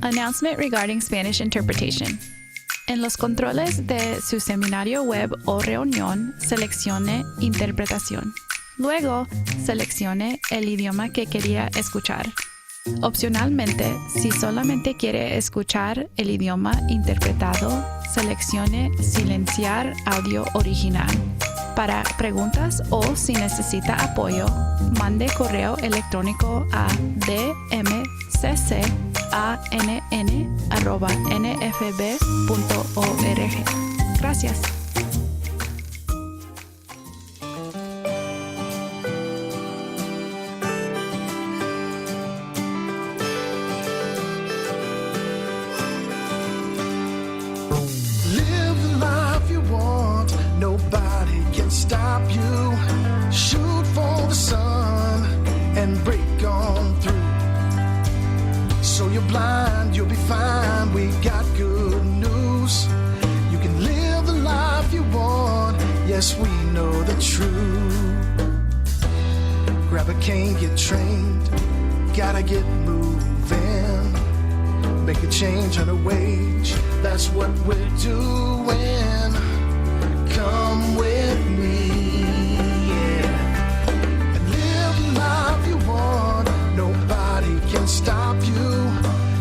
Announcement regarding Spanish interpretation. En los controles de su seminario web o reunión, seleccione Interpretación. Luego, seleccione el idioma que quería escuchar. Opcionalmente, si solamente quiere escuchar el idioma interpretado, seleccione Silenciar audio original. Para preguntas o si necesita apoyo, mande correo electrónico a dmccann@nfb.org. Gracias. Stop you, shoot for the sun and break on through. So you're blind, you'll be fine, we got good news. You can live the life you want, yes we know the truth. Grab a cane, get trained, gotta get moving. Make a change on a wage, that's what we're doing. Come with me, yeah, and live the life you want. Nobody can stop you.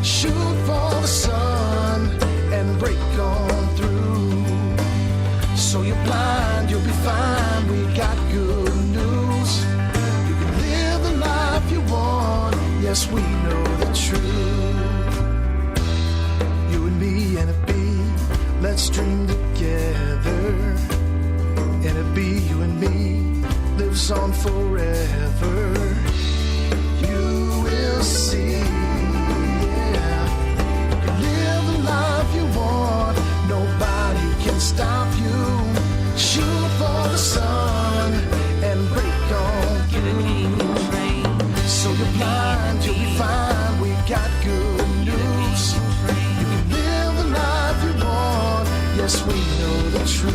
Shoot for the sun and break on through. So you're blind, you'll be fine. We got good news. You can live the life you want. Yes, we know the truth. You and me and a bee, let's dream together. And it be you and me lives on forever. You will see, yeah. You live the life you want. Nobody can stop you. Shoot for the sun and break on through. So you're blind, you'll be fine. We got good news. You can live the life you want. Yes, we know the truth.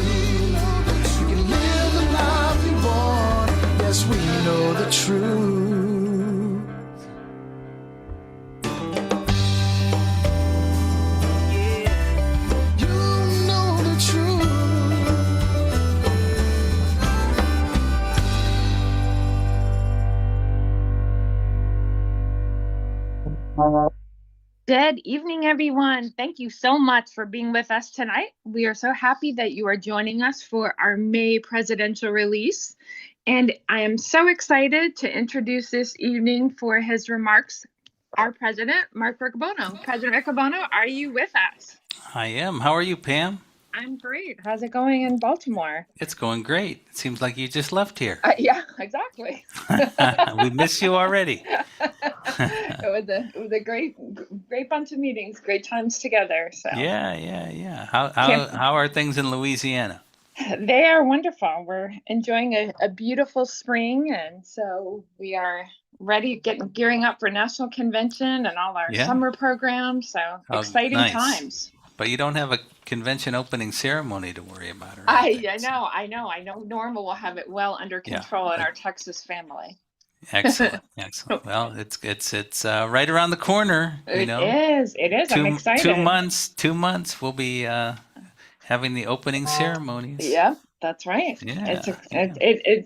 Yes, we know the truth. Yeah. You know the truth. Good evening, everyone. Thank you so much for being with us tonight. We are so happy that you are joining us for our May presidential release. And I am so excited to introduce this evening for his remarks, our president, Mark Riccobono. President Riccobono, are you with us? I am. How are you, Pam? I'm great. How's it going in Baltimore? It's going great. It seems like you just left here. Yeah, exactly. We miss you already. It was a great bunch of meetings, great times together. So Yeah. How are things in Louisiana? They are wonderful. We're enjoying a beautiful spring, and so we are ready, gearing up for National Convention and all our summer programs. So exciting times. But you don't have a convention opening ceremony to worry about, or I know. Norma will have it well under control in our Texas family. Excellent. Well, it's right around the corner. It is. I'm excited. 2 months we'll be having the opening ceremonies. Yeah, that's right. Yeah,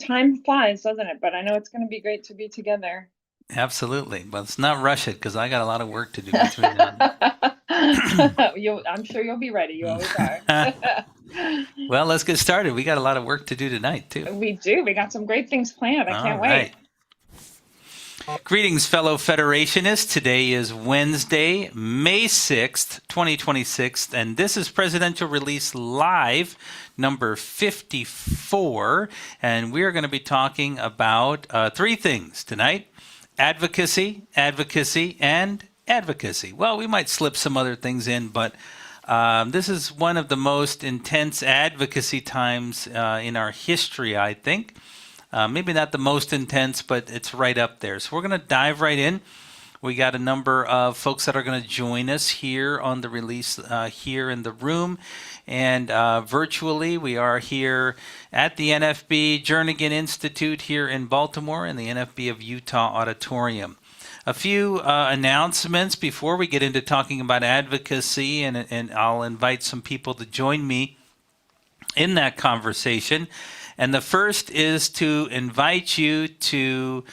time flies, doesn't it? But I know it's going to be great to be together. Absolutely, but let's not rush it because I got a lot of work to do between now. I'm sure you'll be ready. You always are. Well, let's get started. We got a lot of work to do tonight too. We do. We got some great things planned. I can't wait. Greetings, fellow Federationists. Today is Wednesday, May 6th, 2026, and this is Presidential Release Live, number 54, and we are going to be talking about three things tonight: advocacy, and advocacy. Well, we might slip some other things in, but this is one of the most intense advocacy times in our history, I think. Maybe not the most intense, but it's right up there. So we're going to dive right in. We got a number of folks that are going to join us here on the release here in the room. And virtually, we are here at the NFB Jernigan Institute here in Baltimore in the NFB of Utah Auditorium. A few announcements before we get into talking about advocacy, and I'll invite some people to join me in that conversation. And the first is to invite you to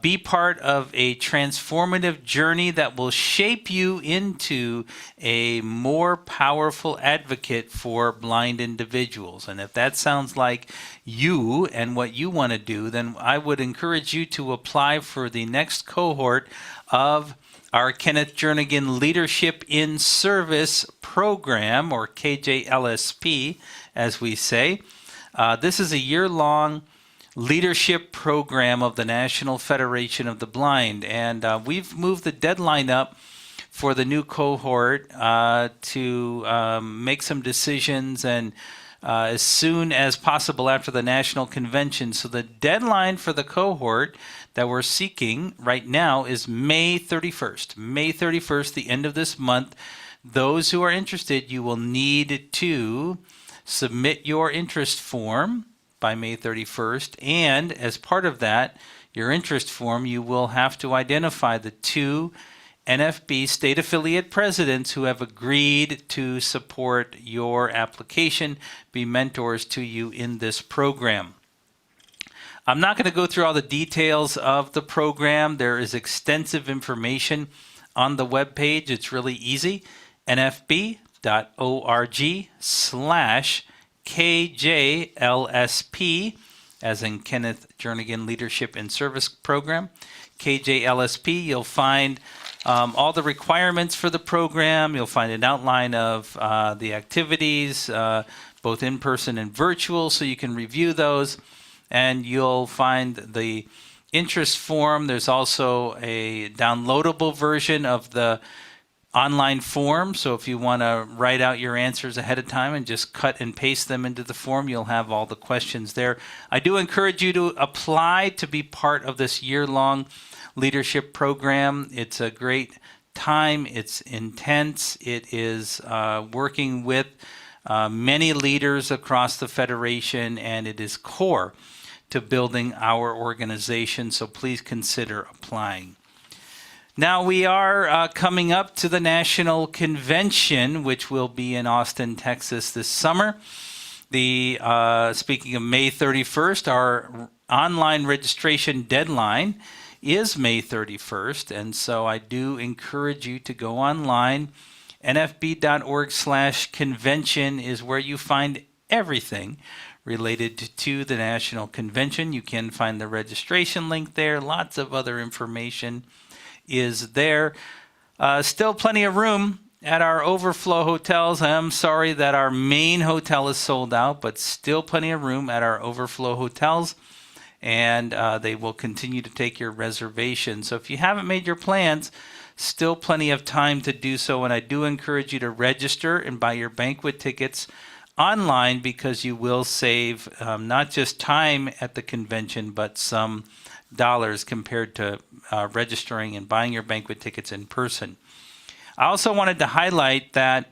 be part of a transformative journey that will shape you into a more powerful advocate for blind individuals. And if that sounds like you and what you want to do, then I would encourage you to apply for the next cohort of our Kenneth Jernigan Leadership in Service program, or KJLSP, as we say. This is a year-long leadership program of the National Federation of the Blind, and we've moved the deadline up for the new cohort to make some decisions and as soon as possible after the national convention. So the deadline for the cohort that we're seeking right now is May 31st. May 31st, the end of this month. Those who are interested, you will need to submit your interest form by May 31st, and as part of that, your interest form, you will have to identify the 2 NFB state affiliate presidents who have agreed to support your application, be mentors to you in this program. I'm not going to go through all the details of the program. There is extensive information on the webpage. It's really easy. nfb.org/KJLSP, as in Kenneth Jernigan Leadership and Service Program. KJLSP, you'll find all the requirements for the program. You'll find an outline of the activities, both in person and virtual, so you can review those. And you'll find the interest form. There's also a downloadable version of the online form. So if you want to write out your answers ahead of time and just cut and paste them into the form, you'll have all the questions there. I do encourage you to apply to be part of this year-long leadership program. It's a great time. It's intense. It is working with many leaders across the Federation, and it is core to building our organization. So please consider applying. Now we are coming up to the National Convention, which will be in Austin, Texas this summer. Speaking of May 31st, our online registration deadline is May 31st, and so I do encourage you to go online. nfb.org/convention is where you find everything related to the National Convention. You can find the registration link there. Lots of other information is there. Still plenty of room at our overflow hotels. I'm sorry that our main hotel is sold out, but still plenty of room at our overflow hotels, and they will continue to take your reservations. So if you haven't made your plans, still plenty of time to do so, and I do encourage you to register and buy your banquet tickets online, because you will save not just time at the convention, but some dollars compared to registering and buying your banquet tickets in person. I also wanted to highlight that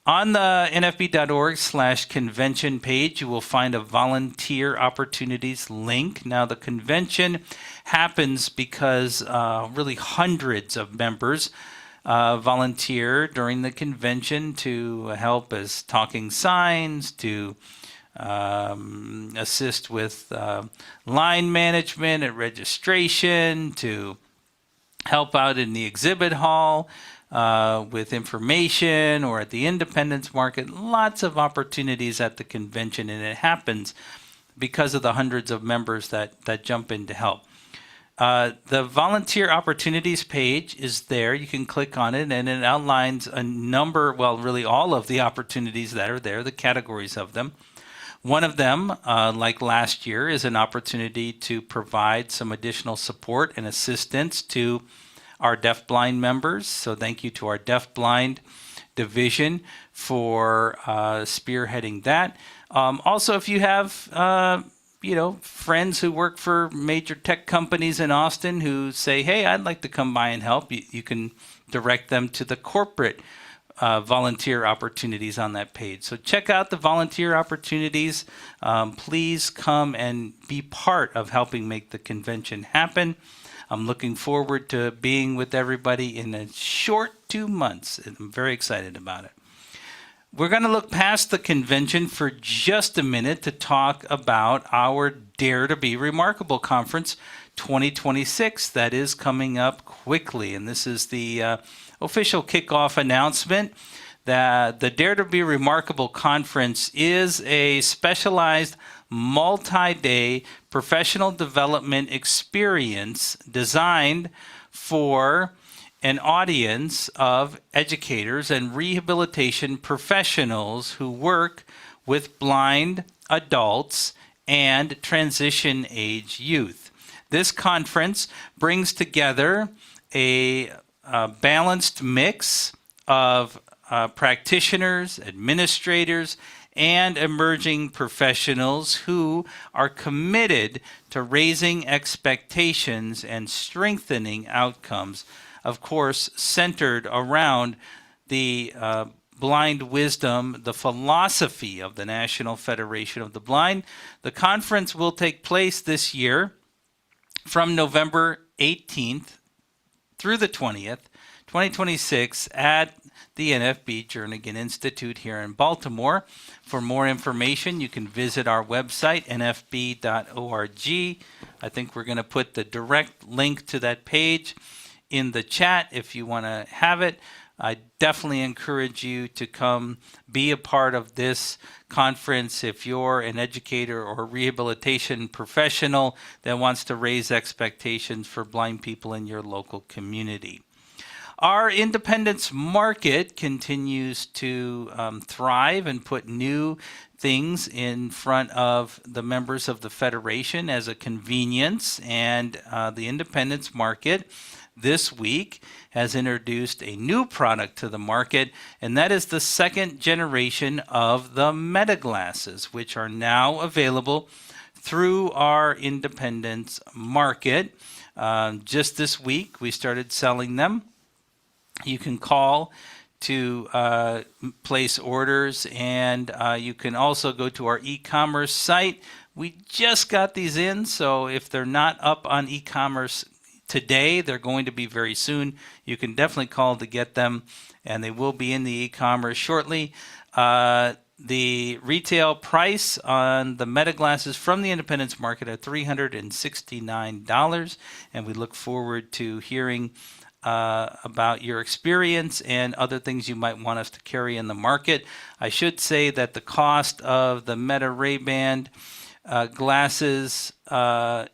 on the nfb.org/convention page, you will find a volunteer opportunities link. Now, the convention happens because really hundreds of members volunteer during the convention to help as talking signs, to assist with line management and registration, to help out in the exhibit hall with information, or at the Independence Market. Lots of opportunities at the convention, and it happens because of the hundreds of members that jump in to help. The volunteer opportunities page is there. You can click on it, and it outlines a number, well, really all of the opportunities that are there, the categories of them. One of them, like last year, is an opportunity to provide some additional support and assistance to our deafblind members. So thank you to our deafblind division for spearheading that. Also, if you have friends who work for major tech companies in Austin who say, hey, I'd like to come by and help, you can direct them to the corporate volunteer opportunities on that page. So check out the volunteer opportunities. Please come and be part of helping make the convention happen. I'm looking forward to being with everybody in a short 2 months, and I'm very excited about it. We're going to look past the convention for just a minute to talk about our Dare to Be Remarkable Conference 2026 that is coming up quickly. And this is the official kickoff announcement that the Dare to Be Remarkable Conference is a specialized multi-day professional development experience designed for an audience of educators and rehabilitation professionals who work with blind adults and transition age youth. This conference brings together a balanced mix of practitioners, administrators, and emerging professionals who are committed to raising expectations and strengthening outcomes, of course, centered around the blind wisdom, the philosophy of the National Federation of the Blind. The conference will take place this year from November 18th through the 20th, 2026 at the NFB Jernigan Institute here in Baltimore. For more information, you can visit our website, nfb.org. I think we're going to put the direct link to that page in the chat if you want to have it. I definitely encourage you to come be a part of this conference if you're an educator or rehabilitation professional that wants to raise expectations for blind people in your local community. Our independence market continues to thrive and put new things in front of the members of the Federation as a convenience, and the independence market this week has introduced a new product to the market, and that is the second generation of the Meta glasses, which are now available through our independence market. Just this week, we started selling them. You can call to place orders, and you can also go to our e-commerce site. We just got these in, so if they're not up on e-commerce today, they're going to be very soon. You can definitely call to get them, and they will be in the e-commerce shortly. The retail price on the Meta glasses from the independence market are $369, and we look forward to hearing about your experience and other things you might want us to carry in the market. I should say that the cost of the Meta Ray-Ban glasses, the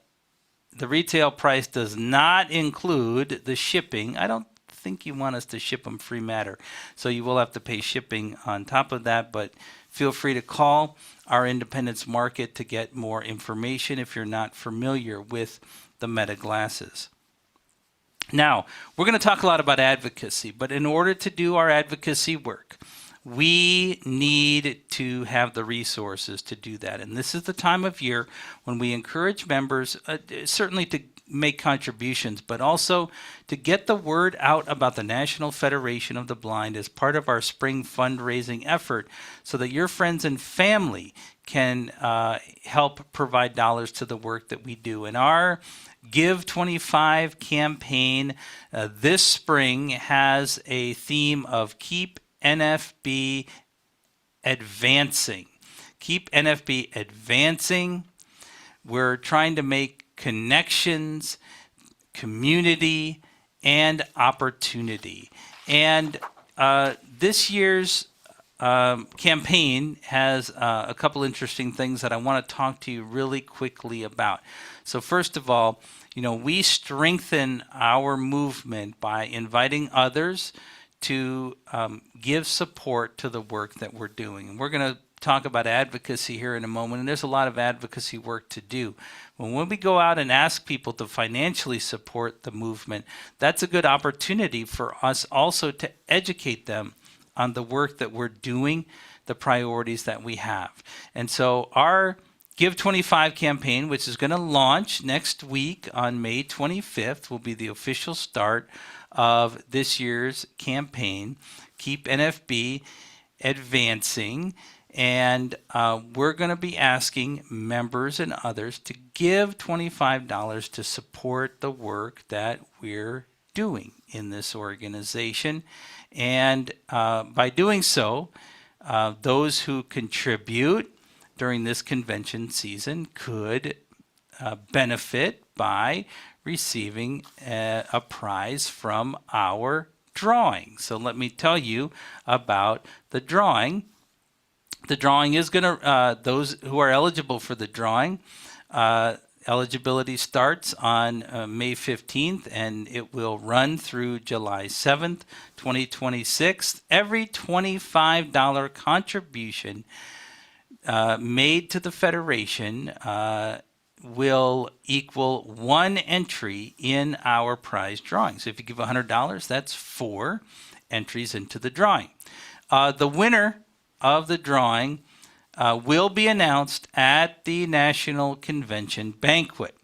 retail price does not include the shipping. I don't think you want us to ship them free matter, so you will have to pay shipping on top of that, but feel free to call our independence market to get more information if you're not familiar with the Meta glasses. Now, we're going to talk a lot about advocacy, but in order to do our advocacy work, we need to have the resources to do that. And this is the time of year when we encourage members, certainly to make contributions, but also to get the word out about the National Federation of the Blind as part of our spring fundraising effort so that your friends and family can help provide dollars to the work that we do. And our Give 25 campaign this spring has a theme of Keep NFB Advancing. Keep NFB Advancing. We're trying to make connections, community, and opportunity. And this year's campaign has a couple interesting things that I want to talk to you really quickly about. So first of all, we strengthen our movement by inviting others to give support to the work that we're doing. And we're going to talk about advocacy here in a moment, and there's a lot of advocacy work to do. When we go out and ask people to financially support the movement, that's a good opportunity for us also to educate them on the work that we're doing, the priorities that we have. And so our Give 25 campaign, which is going to launch next week on May 25th, will be the official start of this year's campaign, Keep NFB Advancing. And we're going to be asking members and others to give $25 to support the work that we're doing in this organization. And by doing so, those who contribute during this convention season could benefit by receiving a prize from our drawing. So let me tell you about the drawing. The drawing is going to, those who are eligible for the drawing, eligibility starts on May 15th and it will run through July 7th, 2026. Every $25 contribution made to the Federation will equal one entry in our prize drawing. So if you give $100, that's 4 entries into the drawing. The winner of the drawing will be announced at the National Convention banquet.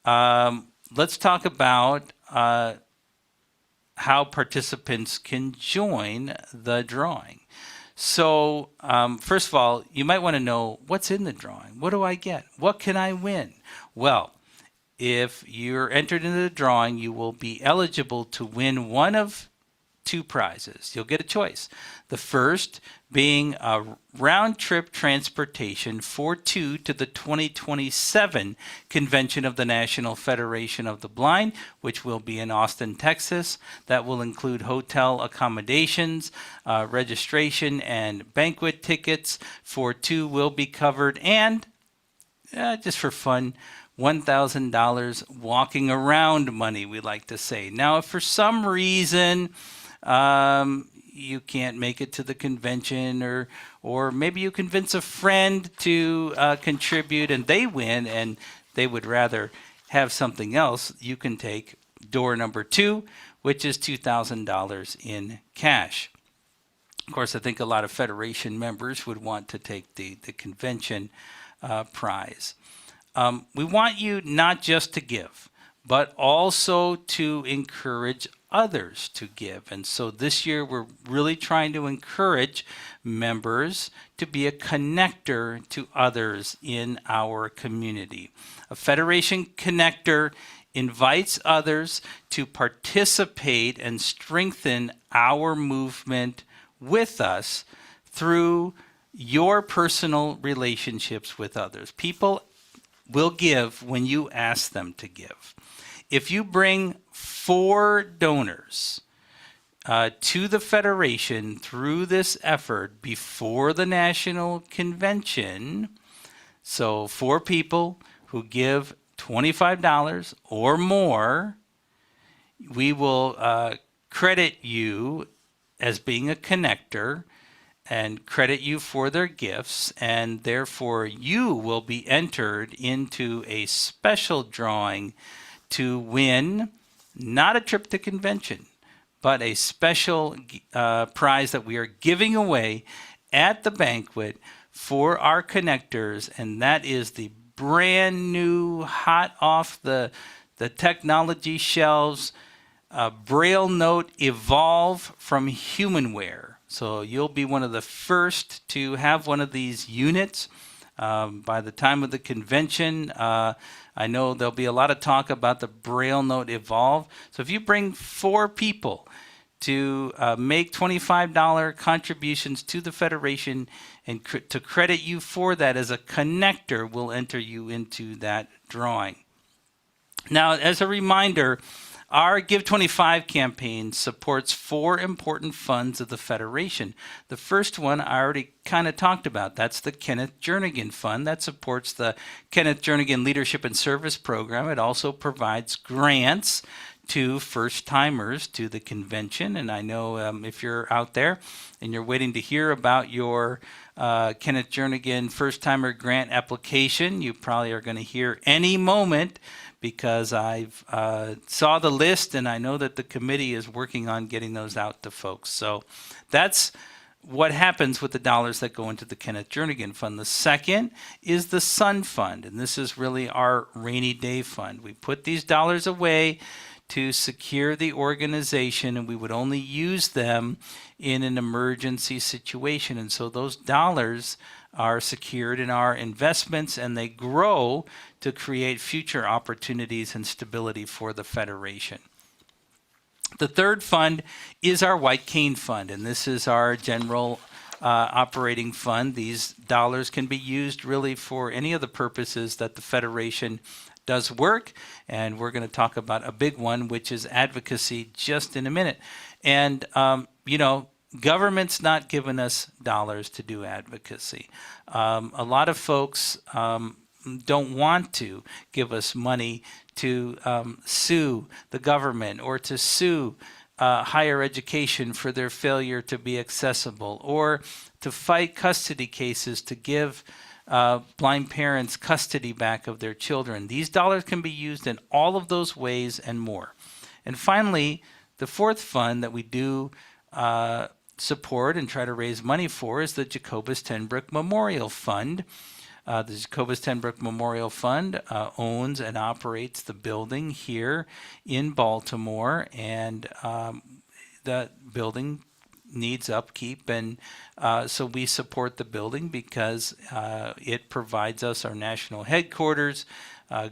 Let's talk about how participants can join the drawing. So first of all, you might want to know what's in the drawing. What do I get? What can I win? Well, if you're entered into the drawing, you will be eligible to win one of 2 prizes. You'll get a choice. The first being a round-trip transportation for 2 to the 2027 Convention of the National Federation of the Blind, which will be in Austin, Texas. That will include hotel accommodations, registration, and banquet tickets for 2 will be covered, and just for fun, $1,000 walking around money, we like to say. Now, if for some reason you can't make it to the convention, or maybe you convince a friend to contribute and they win and they would rather have something else, you can take door number 2, which is $2,000 in cash. Of course, I think a lot of Federation members would want to take the convention prize. We want you not just to give, but also to encourage others to give. And so this year we're really trying to encourage members to be a connector to others in our community. A Federation connector invites others to participate and strengthen our movement with us through your personal relationships with others. People will give when you ask them to give. If you bring 4 donors to the Federation through this effort before the National Convention, so 4 people who give $25 or more, we will credit you as being a connector and credit you for their gifts, and therefore you will be entered into a special drawing to win not a trip to convention, but a special prize that we are giving away at the banquet for our connectors, and that is the brand new, hot off the technology shelves, Braille Note Evolve from Humanware. So you'll be one of the first to have one of these units by the time of the convention. I know there'll be a lot of talk about the Braille Note Evolve. So if you bring 4 people to make $25 contributions to the Federation and to credit you for that as a connector, we'll enter you into that drawing. Now, as a reminder, our Give 25 campaign supports 4 important funds of the Federation. The first one I already kind of talked about. That's the Kenneth Jernigan Fund. That supports the Kenneth Jernigan Leadership and Service Program. It also provides grants to first-timers to the convention. And I know if you're out there and you're waiting to hear about your Kenneth Jernigan first-timer grant application, you probably are going to hear any moment, because I've saw the list and I know that the committee is working on getting those out to folks. So that's what happens with the dollars that go into the Kenneth Jernigan Fund. The second is the Sun Fund, and this is really our rainy day fund. We put these dollars away to secure the organization, and we would only use them in an emergency situation. And so those dollars are secured in our investments, and they grow to create future opportunities and stability for the Federation. The third fund is our White Cane Fund, and this is our general operating fund. These dollars can be used really for any of the purposes that the Federation does work, and we're going to talk about a big one, which is advocacy, just in a minute. And, government's not giving us dollars to do advocacy. A lot of folks don't want to give us money to sue the government or to sue higher education for their failure to be accessible, or to fight custody cases to give blind parents custody back of their children. These dollars can be used in all of those ways and more. And finally, the fourth fund that we do support and try to raise money for is the Jacobus Tenbrook Memorial Fund. The Jacobus Tenbrook Memorial Fund owns and operates the building here in Baltimore, and the building needs upkeep, and so we support the building because it provides us our national headquarters,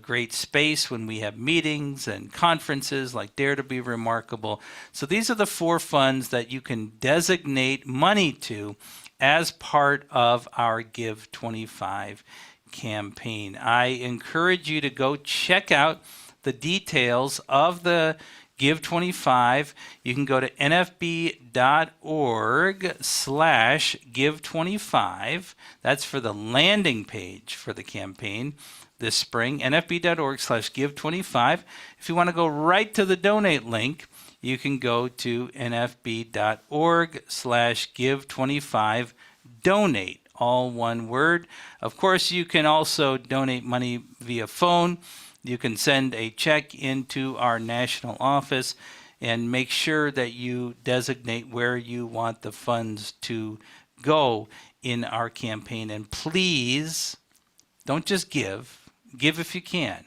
great space when we have meetings and conferences like Dare to Be Remarkable. So these are the four funds that you can designate money to as part of our Give 25 campaign. I encourage you to go check out the details of the Give 25. You can go to nfb.org/give25. That's for the landing page for the campaign this spring, nfb.org/give25. If you want to go right to the donate link, you can go to nfb.org/give25 donate, all one word. Of course, you can also donate money via phone. You can send a check into our national office, and make sure that you designate where you want the funds to go in our campaign. And please, don't just give if you can.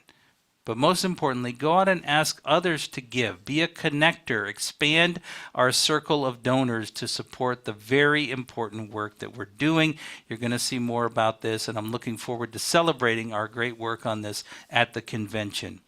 But most importantly, go out and ask others to give. Be a connector. Expand our circle of donors to support the very important work that we're doing. You're going to see more about this, and I'm looking forward to celebrating our great work on this at the convention.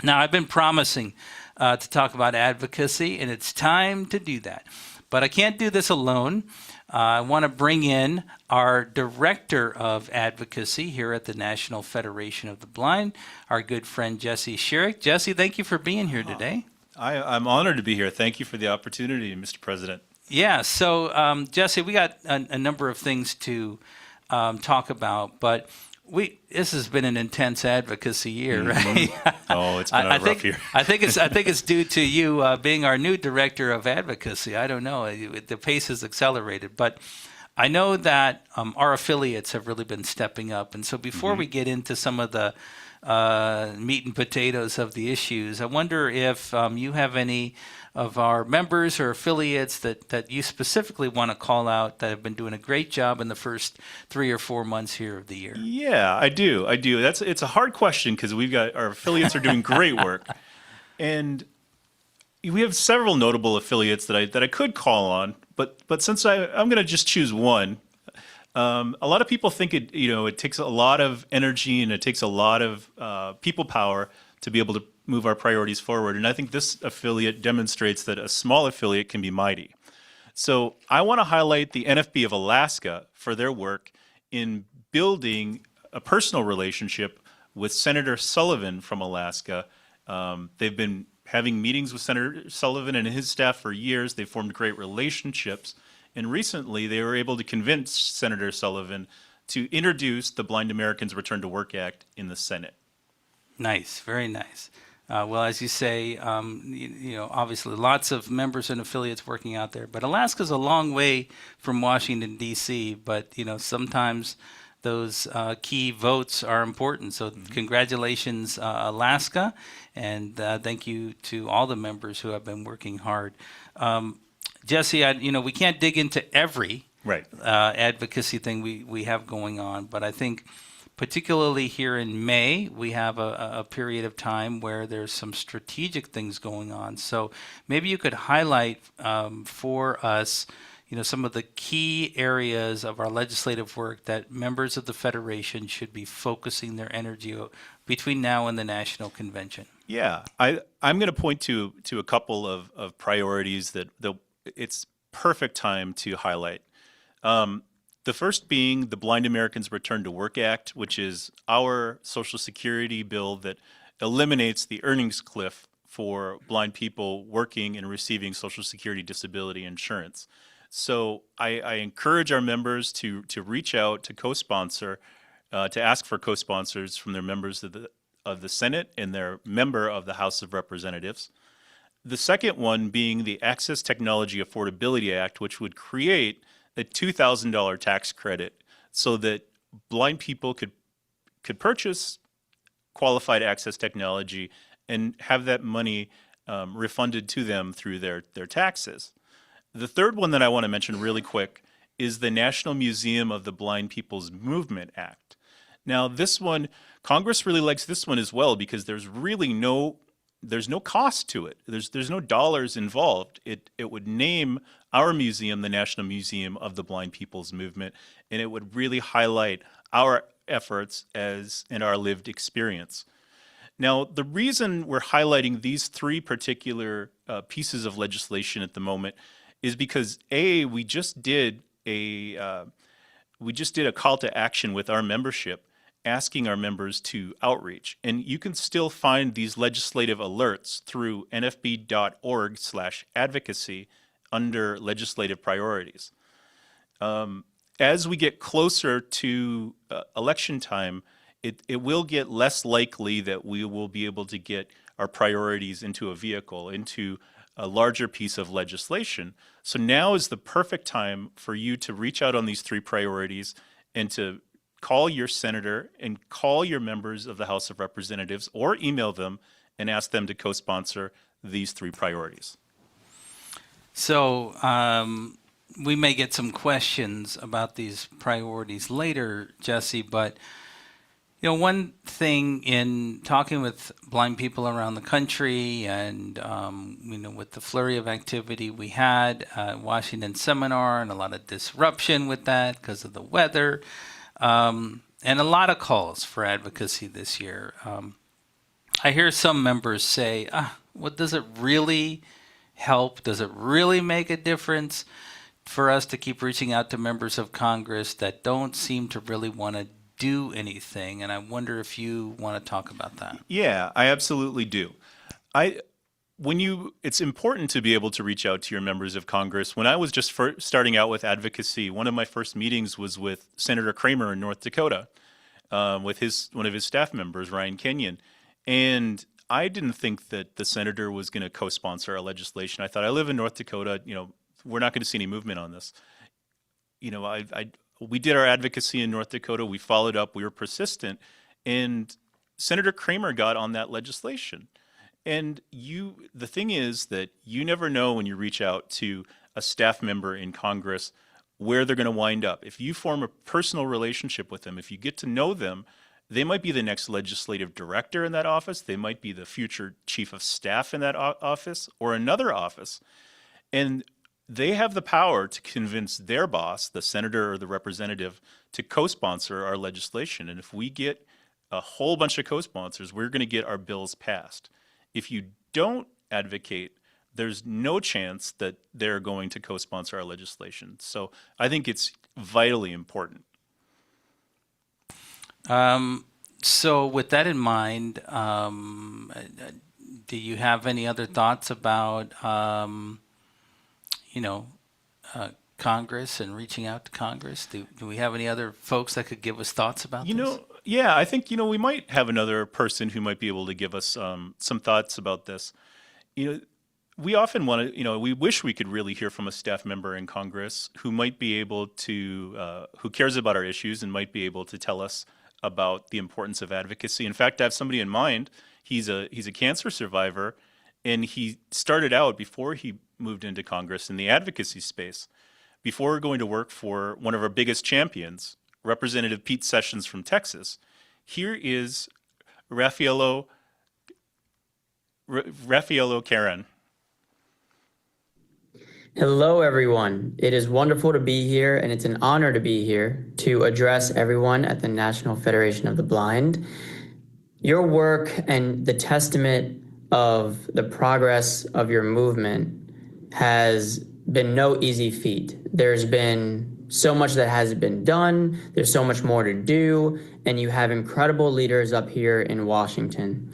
Now, I've been promising to talk about advocacy, and it's time to do that. But I can't do this alone. I want to bring in our Director of Advocacy here at the National Federation of the Blind, our good friend Jesse Sherrick. Jesse, thank you for being here today. I'm honored to be here. Thank you for the opportunity, Mr. President. Yeah, so Jesse, we got a number of things to talk about, but this has been an intense advocacy year, right? Oh, it's been a rough year. I think it's due to you being our new Director of Advocacy. I don't know, the pace has accelerated, but I know that our affiliates have really been stepping up. And so before we get into some of the meat and potatoes of the issues, I wonder if you have any of our members or affiliates that you specifically want to call out that have been doing a great job in the first 3 or 4 months here of the year. Yeah, I do. It's a hard question because our affiliates are doing great work, and we have several notable affiliates that I could call on, but since I'm going to just choose one. A lot of people think it takes a lot of energy and it takes a lot of people power to be able to move our priorities forward. And I think this affiliate demonstrates that a small affiliate can be mighty. So I want to highlight the NFB of Alaska for their work in building a personal relationship with Senator Sullivan from Alaska. They've been having meetings with Senator Sullivan and his staff for years. They formed great relationships. And recently they were able to convince Senator Sullivan to introduce the Blind Americans Return to Work Act in the Senate. Nice, very nice. Well, as you say, obviously lots of members and affiliates working out there, but Alaska's a long way from Washington, D.C., but, sometimes those key votes are important. So congratulations, Alaska, and thank you to all the members who have been working hard. Jesse, we can't dig into every advocacy thing we have going on, but I think particularly here in May, we have a period of time where there's some strategic things going on. So maybe you could highlight for us, some of the key areas of our legislative work that members of the Federation should be focusing their energy between now and the National Convention. Yeah, I'm going to point to a couple of priorities that it's perfect time to highlight. The first being the Blind Americans Return to Work Act, which is our Social Security bill that eliminates the earnings cliff for blind people working and receiving Social Security disability insurance. So I encourage our members to reach out to co-sponsor, to ask for co-sponsors from their members of the Senate and their member of the House of Representatives. The second one being the Access Technology Affordability Act, which would create a $2,000 tax credit so that blind people could purchase qualified access technology and have that money refunded to them through their taxes. The third one that I want to mention really quick is the National Museum of the Blind People's Movement Act. Now, this one, Congress really likes this one as well because there's no cost to it. There's no dollars involved. It would name our museum the National Museum of the Blind People's Movement, and it would really highlight our efforts and our lived experience. Now, the reason we're highlighting these three particular pieces of legislation at the moment is because we just did a call to action with our membership, asking our members to outreach. And you can still find these legislative alerts through nfb.org/advocacy under legislative priorities. As we get closer to election time, it will get less likely that we will be able to get our priorities into a vehicle, into a larger piece of legislation. So now is the perfect time for you to reach out on these three priorities and to call your senator and call your members of the House of Representatives or email them and ask them to co-sponsor these three priorities. So we may get some questions about these priorities later, Jesse, but one thing in talking with blind people around the country and, with the flurry of activity we had, Washington seminar and a lot of disruption with that because of the weather, and a lot of calls for advocacy this year. I hear some members say, what does it really help? Does it really make a difference for us to keep reaching out to members of Congress that don't seem to really want to do anything? And I wonder if you want to talk about that. Yeah, I absolutely do. It's important to be able to reach out to your members of Congress. When I was just starting out with advocacy, one of my first meetings was with Senator Kramer in North Dakota, with one of his staff members, Ryan Kenyon. And I didn't think that the senator was going to co-sponsor our legislation. I thought, I live in North Dakota, we're not going to see any movement on this. We did our advocacy in North Dakota. We followed up. We were persistent. And Senator Kramer got on that legislation. And the thing is that you never know when you reach out to a staff member in Congress where they're going to wind up. If you form a personal relationship with them, if you get to know them, they might be the next legislative director in that office. They might be the future chief of staff in that office or another office. And they have the power to convince their boss, the senator or the representative, to co-sponsor our legislation. And if we get a whole bunch of co-sponsors, we're going to get our bills passed. If you don't advocate, there's no chance that they're going to co-sponsor our legislation. So I think it's vitally important. So with that in mind, do you have any other thoughts about Congress and reaching out to Congress? Do we have any other folks that could give us thoughts about this? Yeah, I think, we might have another person who might be able to give us some thoughts about this. We often want to, we wish we could really hear from a staff member in Congress who might be able to, who cares about our issues and might be able to tell us about the importance of advocacy. In fact, I have somebody in mind. He's a cancer survivor, and he started out before he moved into Congress in the advocacy space. Before going to work for one of our biggest champions, Representative Pete Sessions from Texas. Here is Raffaello Karen. Hello, everyone. It is wonderful to be here, and it's an honor to be here to address everyone at the National Federation of the Blind. Your work and the testament of the progress of your movement has been no easy feat. There's been so much that has been done, there's so much more to do, and you have incredible leaders up here in Washington.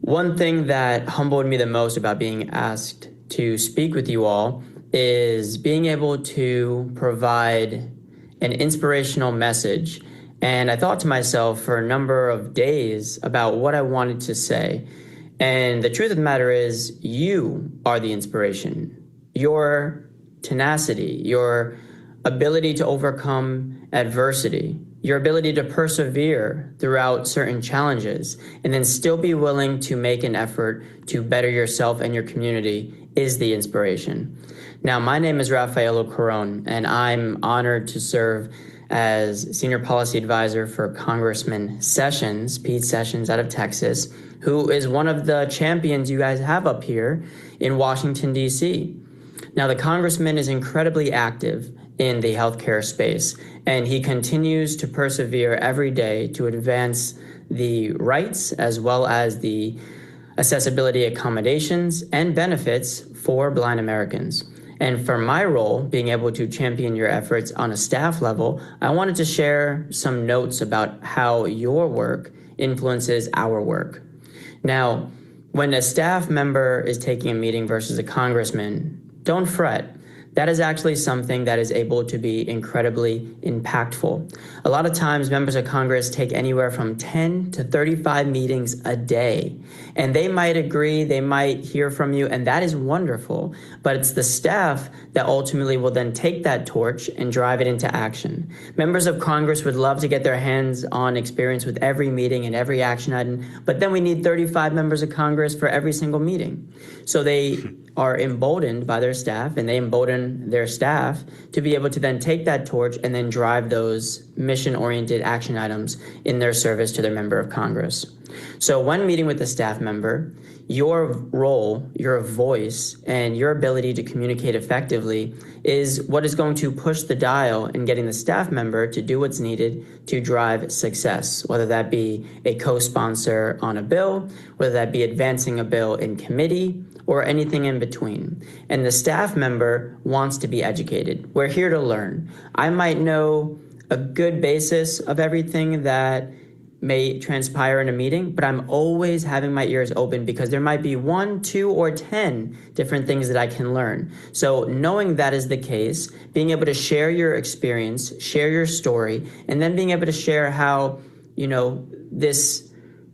One thing that humbled me the most about being asked to speak with you all is being able to provide an inspirational message. And I thought to myself for a number of days about what I wanted to say. And the truth of the matter is, you are the inspiration. Your tenacity, your ability to overcome adversity, your ability to persevere throughout certain challenges, and then still be willing to make an effort to better yourself and your community is the inspiration. Now, my name is Raffaello Caron, and I'm honored to serve as Senior Policy Advisor for Congressman Sessions, Pete Sessions out of Texas, who is one of the champions you guys have up here in Washington, D.C. Now, the Congressman is incredibly active in the healthcare space, and he continues to persevere every day to advance the rights as well as the accessibility accommodations and benefits for blind Americans. And for my role, being able to champion your efforts on a staff level, I wanted to share some notes about how your work influences our work. Now, when a staff member is taking a meeting versus a congressman, don't fret. That is actually something that is able to be incredibly impactful. A lot of times, members of Congress take anywhere from 10 to 35 meetings a day. And they might agree, they might hear from you, and that is wonderful. But it's the staff that ultimately will then take that torch and drive it into action. Members of Congress would love to get their hands on experience with every meeting and every action item, but then we need 35 members of Congress for every single meeting. So they are emboldened by their staff, and they embolden their staff to be able to then take that torch and then drive those mission-oriented action items in their service to their member of Congress. So when meeting with a staff member, your role, your voice, and your ability to communicate effectively is what is going to push the dial in getting the staff member to do what's needed to drive success, whether that be a co-sponsor on a bill, whether that be advancing a bill in committee, or anything in between. And the staff member wants to be educated. We're here to learn. I might know a good basis of everything that may transpire in a meeting, but I'm always having my ears open because there might be 1, 2, or 10 different things that I can learn. So knowing that is the case, being able to share your experience, share your story, and then being able to share how, this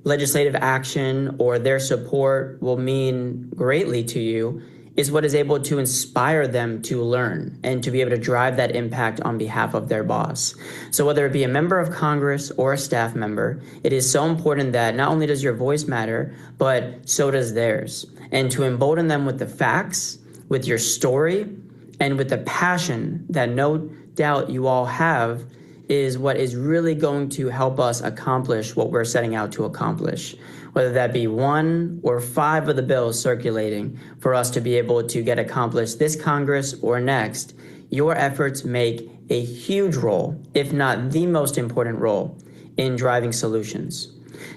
legislative action or their support will mean greatly to you is what is able to inspire them to learn and to be able to drive that impact on behalf of their boss. So whether it be a member of Congress or a staff member, it is so important that not only does your voice matter, but so does theirs. And to embolden them with the facts, with your story, and with the passion that no doubt you all have is what is really going to help us accomplish what we're setting out to accomplish, whether that be 1 or 5 of the bills circulating for us to be able to get accomplished this Congress or next. Your efforts make a huge role, if not the most important role, in driving solutions.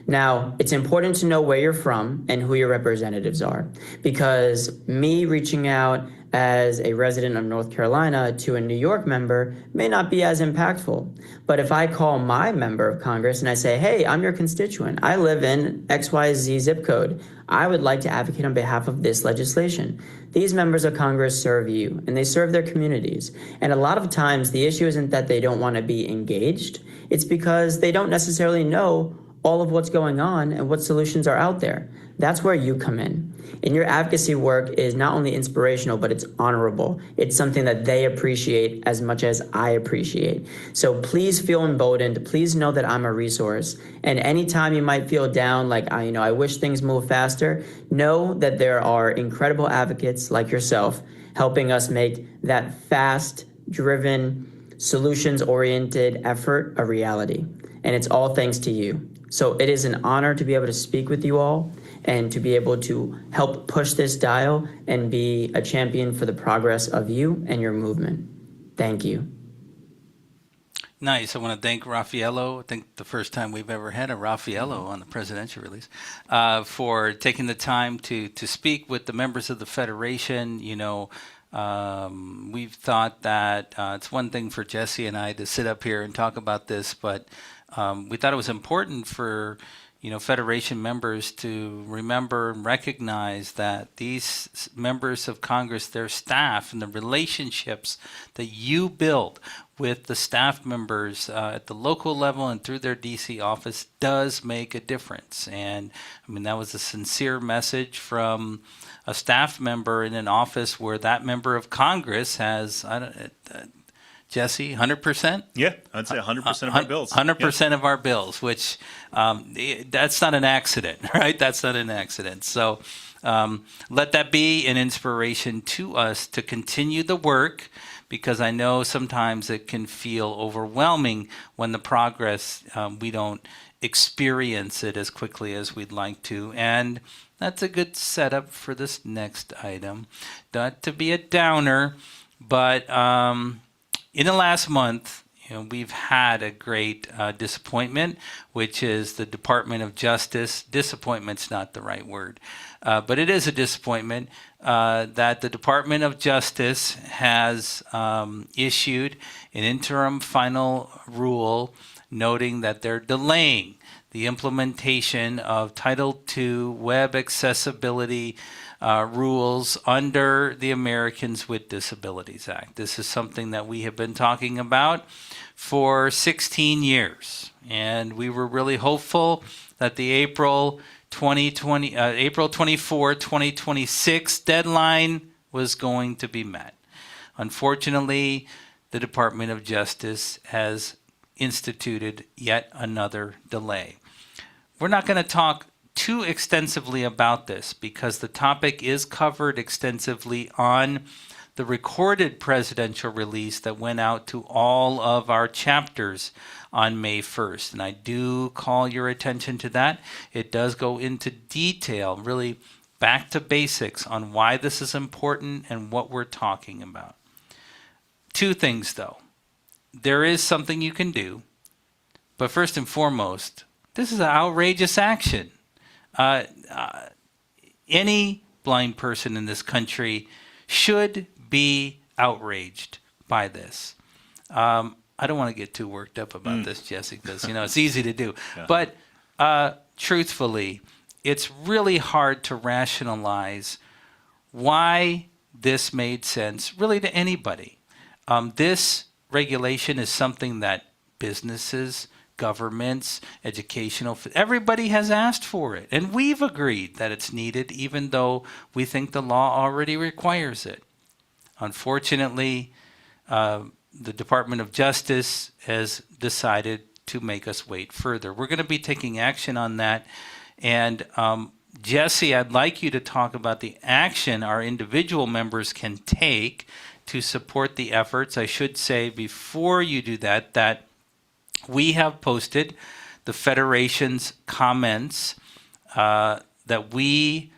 Now, it's important to know where you're from and who your representatives are, because me reaching out as a resident of North Carolina to a New York member may not be as impactful. But if I call my member of Congress and I say, hey, I'm your constituent, I live in XYZ zip code, I would like to advocate on behalf of this legislation. These members of Congress serve you, and they serve their communities. And a lot of times the issue isn't that they don't want to be engaged, it's because they don't necessarily know all of what's going on and what solutions are out there. That's where you come in. And your advocacy work is not only inspirational, but it's honorable. It's something that they appreciate as much as I appreciate. So please feel emboldened. Please know that I'm a resource. And anytime you might feel down, like, I wish things move faster, know that there are incredible advocates like yourself helping us make that fast-driven solutions-oriented effort a reality. And it's all thanks to you. So it is an honor to be able to speak with you all and to be able to help push this dial and be a champion for the progress of you and your movement. Thank you. Nice. I want to thank Raffaello. I think the first time we've ever had a Raffaello on the presidential release, for taking the time to speak with the members of the Federation. We've thought that it's one thing for Jesse and I to sit up here and talk about this, but we thought it was important for Federation members to remember and recognize that these members of Congress, their staff, and the relationships that you build with the staff members at the local level and through their DC office does make a difference. And I mean, that was a sincere message from a staff member in an office where that member of Congress has, Jesse, 100%? Yeah, I'd say 100% of our bills. 100% of our bills, which that's not an accident, right? That's not an accident. So let that be an inspiration to us to continue the work, because I know sometimes it can feel overwhelming when the progress, we don't experience it as quickly as we'd like to. And that's a good setup for this next item. Not to be a downer, but in the last month, we've had a great disappointment, which is the Department of Justice. Disappointment's not the right word, but it is a disappointment that the Department of Justice has issued an interim final rule noting that they're delaying the implementation of Title II web accessibility rules under the Americans with Disabilities Act. This is something that we have been talking about for 16 years, and we were really hopeful that the April 24, 2026 deadline was going to be met. Unfortunately, the Department of Justice has instituted yet another delay. We're not going to talk too extensively about this because the topic is covered extensively on the recorded presidential release that went out to all of our chapters on May 1st. And I do call your attention to that. It does go into detail, really back to basics on why this is important and what we're talking about. Two things though. There is something you can do, but first and foremost, this is an outrageous action. Any blind person in this country should be outraged by this. I don't want to get too worked up about this, Jesse, because it's easy to do. Yeah. But truthfully, it's really hard to rationalize why this made sense really to anybody. This regulation is something that businesses, governments, educational, everybody has asked for it. And we've agreed that it's needed, even though we think the law already requires it. Unfortunately, the Department of Justice has decided to make us wait further. We're going to be taking action on that. And Jesse, I'd like you to talk about the action our individual members can take to support the efforts. I should say before you do that, that we have posted the Federation's comments that we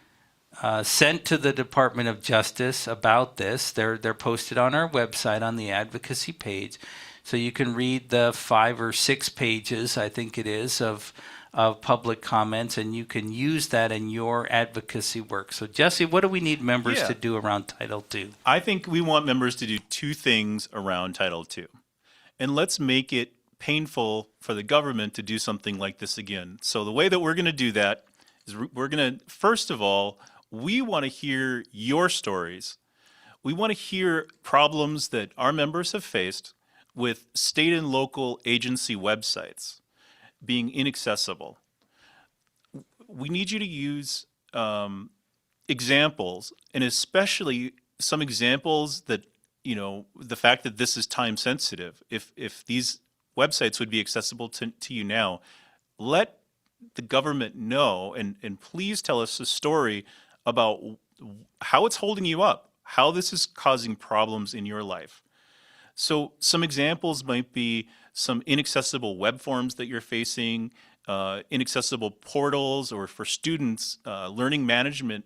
sent to the Department of Justice about this. They're posted on our website on the Advocacy page. So you can read the 5 or 6 pages, I think it is, of public comments, and you can use that in your advocacy work. So Jesse, what do we need members to do around Title II? I think we want members to do 2 things around Title II. And let's make it painful for the government to do something like this again. So the way that we're going to do that is we're going to, first of all, we want to hear your stories. We want to hear problems that our members have faced with state and local agency websites being inaccessible. We need you to use examples, and especially some examples that, the fact that this is time sensitive. If these websites would be accessible to you now, let the government know, and please tell us a story about how it's holding you up, how this is causing problems in your life. So some examples might be some inaccessible web forms that you're facing, inaccessible portals, or for students, learning management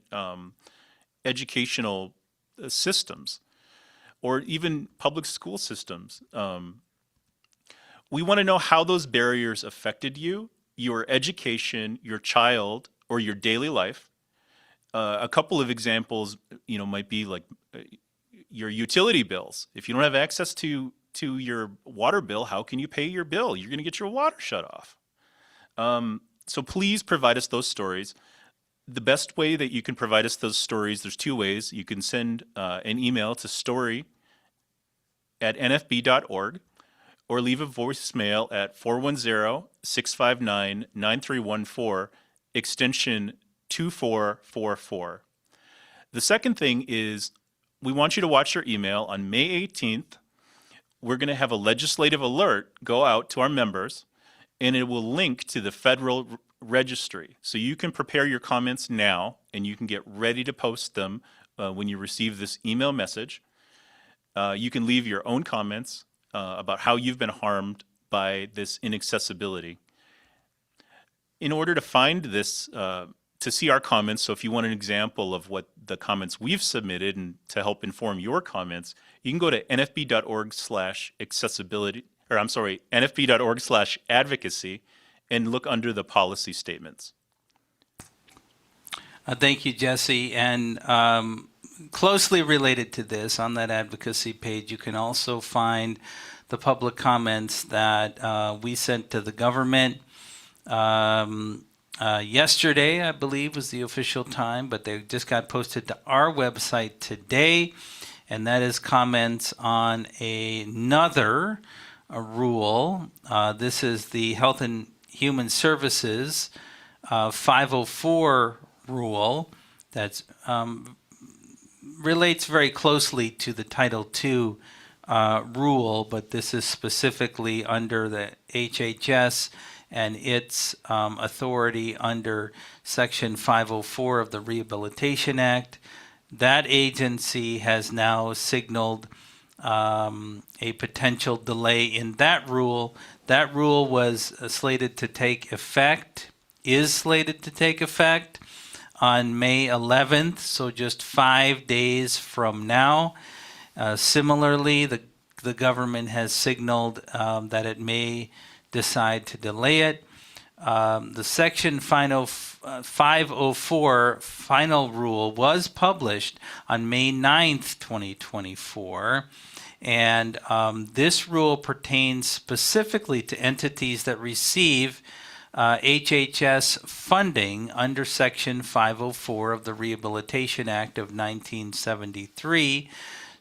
educational systems, or even public school systems. We want to know how those barriers affected you, your education, your child, or your daily life. A couple of examples, might be like your utility bills. If you don't have access to your water bill, how can you pay your bill? You're going to get your water shut off. So please provide us those stories. The best way that you can provide us those stories, there's two ways. You can send an email to story@nfb.org, or leave a voicemail at 410-659-9314, extension 2444. The second thing is, we want you to watch your email. On May 18th, we're going to have a legislative alert go out to our members, and it will link to the federal registry. So you can prepare your comments now, and you can get ready to post them when you receive this email message. You can leave your own comments about how you've been harmed by this inaccessibility. In order to find this, to see our comments, so if you want an example of what the comments we've submitted and to help inform your comments, you can go to nfb.org/accessibility, or I'm sorry, nfb.org/advocacy, and look under the policy statements. Thank you, Jesse. And closely related to this, on that advocacy page, you can also find the public comments that we sent to the government. Yesterday, I believe, was the official time, but they just got posted to our website today, and that is comments on another rule. This is the Health and Human Services 504 rule that relates very closely to the Title II rule, but this is specifically under the HHS and its authority under Section 504 of the Rehabilitation Act. That agency has now signaled a potential delay in that rule. That rule was slated to take effect, is slated to take effect on May 11th, so just 5 days from now. Similarly, the government has signaled that it may decide to delay it. The Section 504 final rule was published on May 9th, 2024. And this rule pertains specifically to entities that receive HHS funding under Section 504 of the Rehabilitation Act of 1973.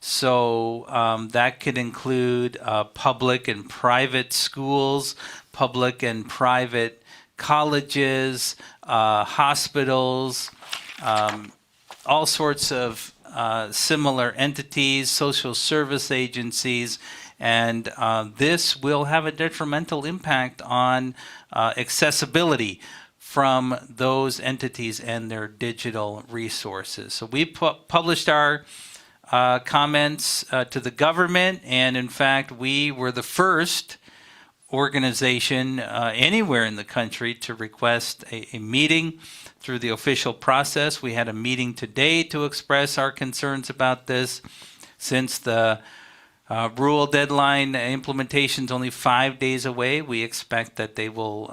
So that could include public and private schools, public and private colleges, hospitals, all sorts of similar entities, social service agencies, and this will have a detrimental impact on accessibility from those entities and their digital resources. So we published our comments to the government, and in fact, we were the first organization anywhere in the country to request a meeting through the official process. We had a meeting today to express our concerns about this. Since the rule deadline implementation is only 5 days away, we expect that they will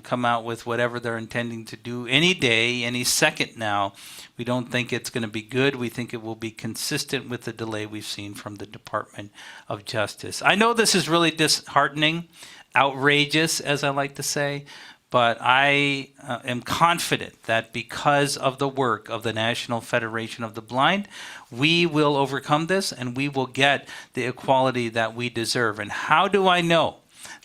come out with whatever they're intending to do any day, any second now. We don't think it's going to be good. We think it will be consistent with the delay we've seen from the Department of Justice. I know this is really disheartening, outrageous, as I like to say, but I am confident that because of the work of the National Federation of the Blind, we will overcome this and we will get the equality that we deserve. And how do I know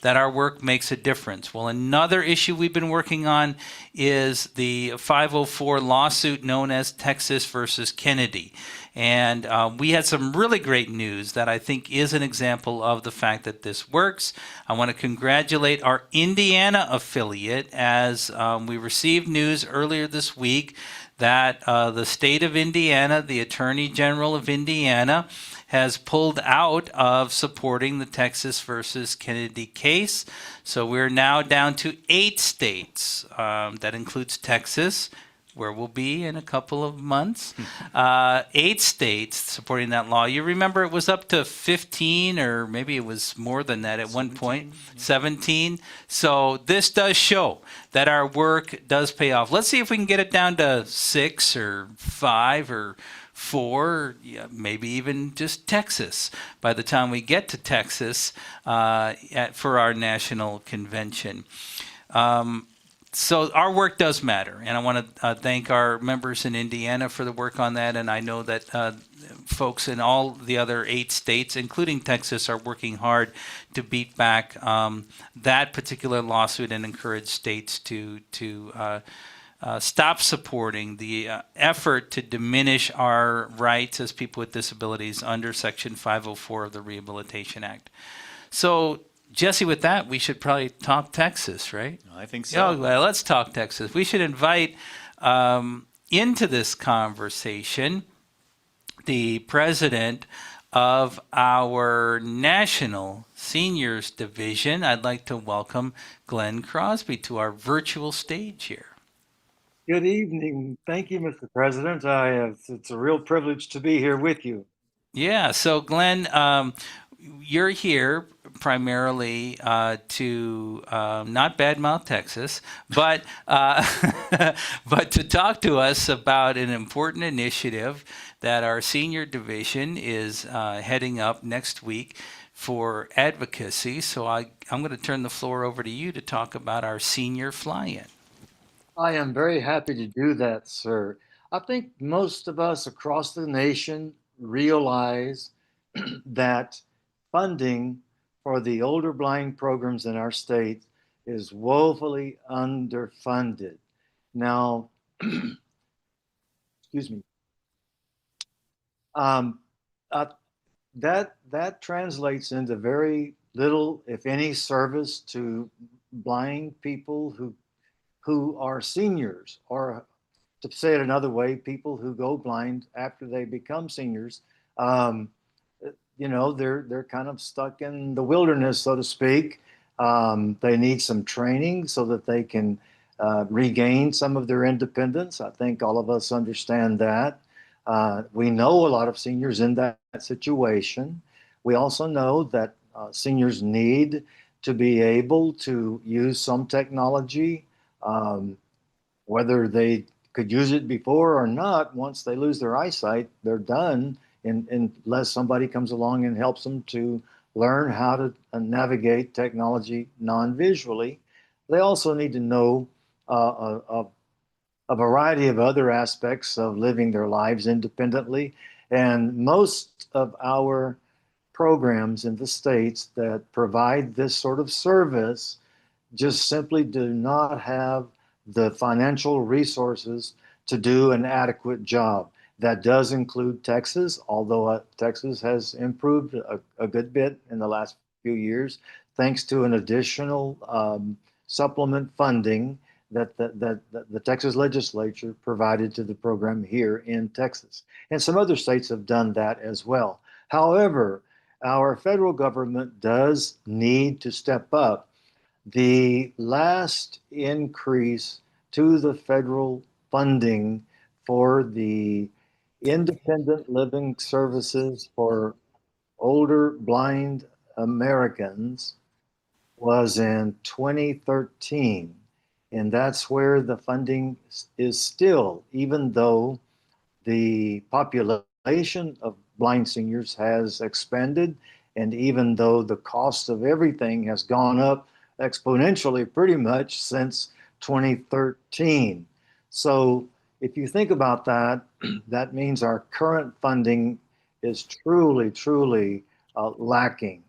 that our work makes a difference? Well, another issue we've been working on is the 504 lawsuit known as Texas versus Kennedy. And we had some really great news that I think is an example of the fact that this works. I want to congratulate our Indiana affiliate as we received news earlier this week that the state of Indiana, the Attorney General of Indiana, has pulled out of supporting the Texas versus Kennedy case. So we're now down to 8 states. That includes Texas, where we'll be in a couple of months. 8 states supporting that law. You remember it was up to 15, or maybe it was more than that at 17, one point, 17. So this does show that our work does pay off. Let's see if we can get it down to 6 or 5 or 4, maybe even just Texas by the time we get to Texas for our national convention. So our work does matter, and I want to thank our members in Indiana for the work on that, and I know that folks in all the other 8 states, including Texas, are working hard to beat back that particular lawsuit and encourage states to stop supporting the effort to diminish our rights as people with disabilities under Section 504 of the Rehabilitation Act. So, Jesse, with that, we should probably talk Texas, right? I think so. Oh, well, let's talk Texas. We should invite into this conversation the president of our National Seniors Division. I'd like to welcome Glenn Crosby to our virtual stage here. Good evening. Thank you, Mr. President. It's a real privilege to be here with you. Yeah. So, Glenn, you're here primarily to not badmouth Texas, but but to talk to us about an important initiative that our senior division is heading up next week for Advocacy. So I'm going to turn the floor over to you to talk about our senior fly-in. I am very happy to do that, sir. I think most of us across the nation realize that funding for the older blind programs in our state is woefully underfunded. Now, excuse me, that translates into very little, if any, service to blind people who are seniors, or to say it another way, people who go blind after they become seniors. They're kind of stuck in the wilderness, so to speak. They need some training so that they can regain some of their independence. I think all of us understand that. We know a lot of seniors in that situation. We also know that seniors need to be able to use some technology, whether they could use it before or not. Once they lose their eyesight, they're done, unless somebody comes along and helps them to learn how to navigate technology non-visually. They also need to know a variety of other aspects of living their lives independently. And most of our programs in the states that provide this sort of service just simply do not have the financial resources to do an adequate job. That does include Texas, although Texas has improved a good bit in the last few years, thanks to an additional supplement funding that the Texas legislature provided to the program here in Texas. And some other states have done that as well. However, our federal government does need to step up. The last increase to the federal funding for the independent living services for older blind Americans was in 2013. And that's where the funding is still, even though the population of blind seniors has expanded, and even though the cost of everything has gone up exponentially pretty much since 2013. So if you think about that, that means our current funding is truly lacking.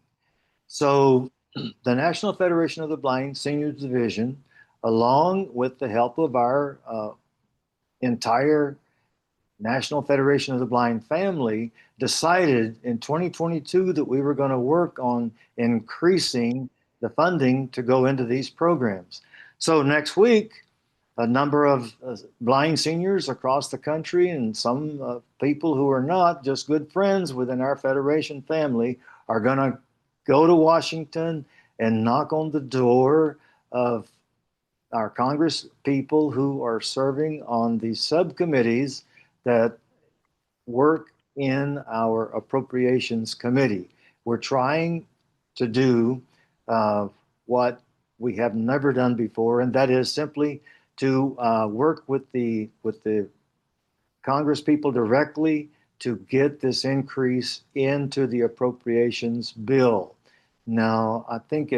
So the National Federation of the Blind Seniors Division, along with the help of our entire National Federation of the Blind Family decided in 2022 that we were going to work on increasing the funding to go into these programs. So next week, a number of blind seniors across the country and some people who are not just good friends within our Federation family are going to go to Washington and knock on the door of our Congress people who are serving on the subcommittees that work in our appropriations committee. We're trying to do what we have never done before, and that is simply to work with the Congress people directly to get this increase into the appropriations bill. Now, I think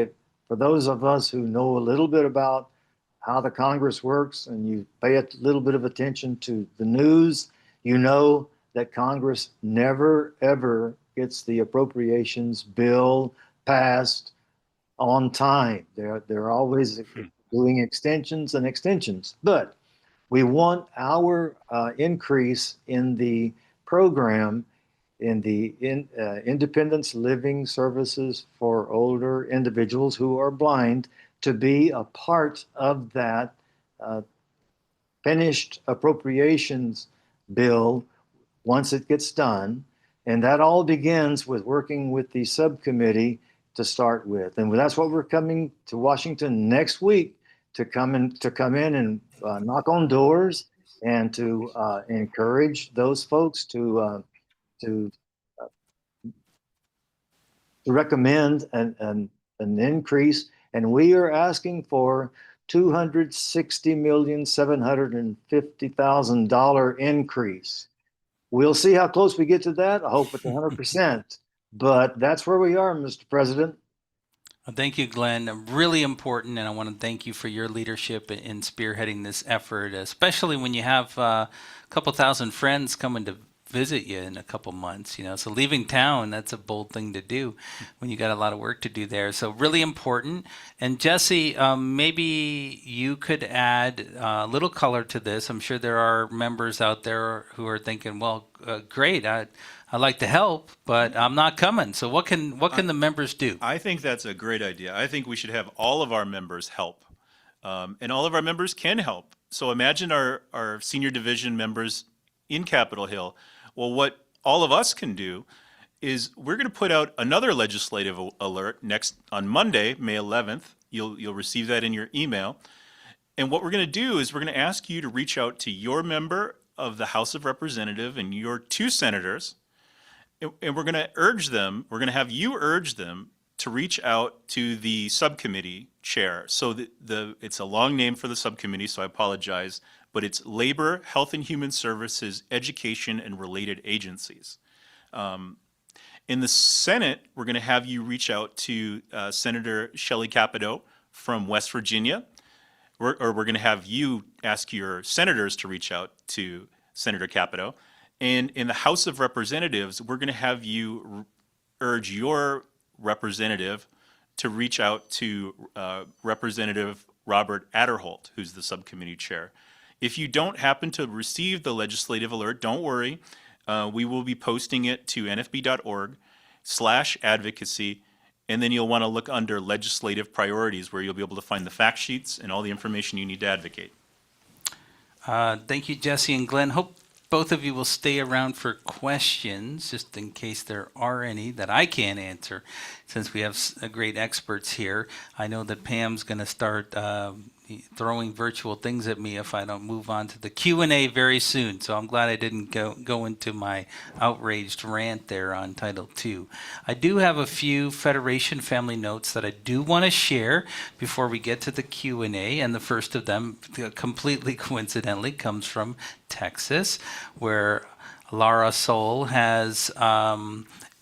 for those of us who know a little bit about how the Congress works and you pay a little bit of attention to the news, you know that Congress never, ever gets the appropriations bill passed on time. They're always doing extensions and extensions. But we want our increase in the program in the Independence Living Services for older individuals who are blind to be a part of that finished appropriations bill once it gets done. And that all begins with working with the subcommittee to start with. And that's what we're coming to Washington next week to come in and knock on doors and to encourage those folks to recommend an increase. And we are asking for $260,750,000 increase. We'll see how close we get to that. I hope it's 100%. But that's where we are, Mr. President. Well, thank you, Glenn. Really important, and I want to thank you for your leadership in spearheading this effort, especially when you have a couple thousand friends coming to visit you in a couple months. So leaving town, that's a bold thing to do when you got a lot of work to do there. So really important. And Jesse, maybe you could add a little color to this. I'm sure there are members out there who are thinking, well, great, I'd like to help, but I'm not coming. So what can the members do? I think that's a great idea. I think we should have all of our members help, and all of our members can help. So imagine our senior division members in Capitol Hill. Well, what all of us can do is we're going to put out another legislative alert next on Monday, May 11th. You'll receive that in your email. And what we're going to do is we're going to ask you to reach out to your member of the House of Representatives and your two senators. And we're going to urge them, we're going to have you urge them to reach out to the subcommittee chair. So it's a long name for the subcommittee, so I apologize, but it's Labor, Health and Human Services, Education, and Related Agencies. In the Senate, we're going to have you reach out to Senator Shelley Capito from West Virginia, or we're going to have you ask your senators to reach out to Senator Capito. And in the House of Representatives, we're going to have you urge your representative to reach out to Representative Robert Adderholt, who's the subcommittee chair. If you don't happen to receive the legislative alert, don't worry. We will be posting it to nfb.org/advocacy, and then you'll want to look under legislative priorities where you'll be able to find the fact sheets and all the information you need to advocate. Thank you, Jesse and Glenn. Hope both of you will stay around for questions, just in case there are any that I can't answer, since we have great experts here. I know that Pam's going to start throwing virtual things at me if I don't move on to the Q&A very soon. So I'm glad I didn't go into my outraged rant there on Title II. I do have a few Federation family notes that I do want to share before we get to the Q&A, and the first of them, completely coincidentally, comes from Texas, where Lara Soul has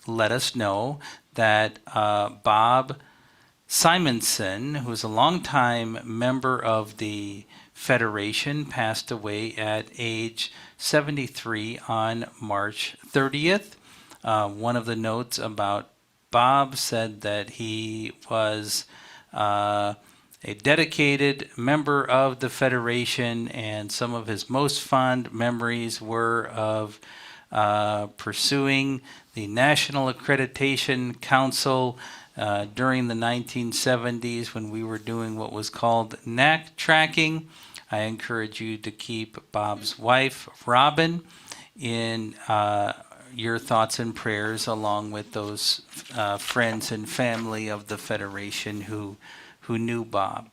let us know that Bob Simonson, who is a longtime member of the Federation, passed away at age 73 on March 30th. One of the notes about Bob said that he was a dedicated member of the Federation, and some of his most fond memories were of pursuing the National Accreditation Council during the 1970s when we were doing what was called NAC tracking. I encourage you to keep Bob's wife, Robin, in your thoughts and prayers, along with those friends and family of the Federation who knew Bob.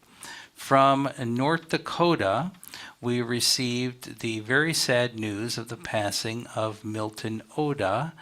From North Dakota, we received the very sad news of the passing of Milton Oda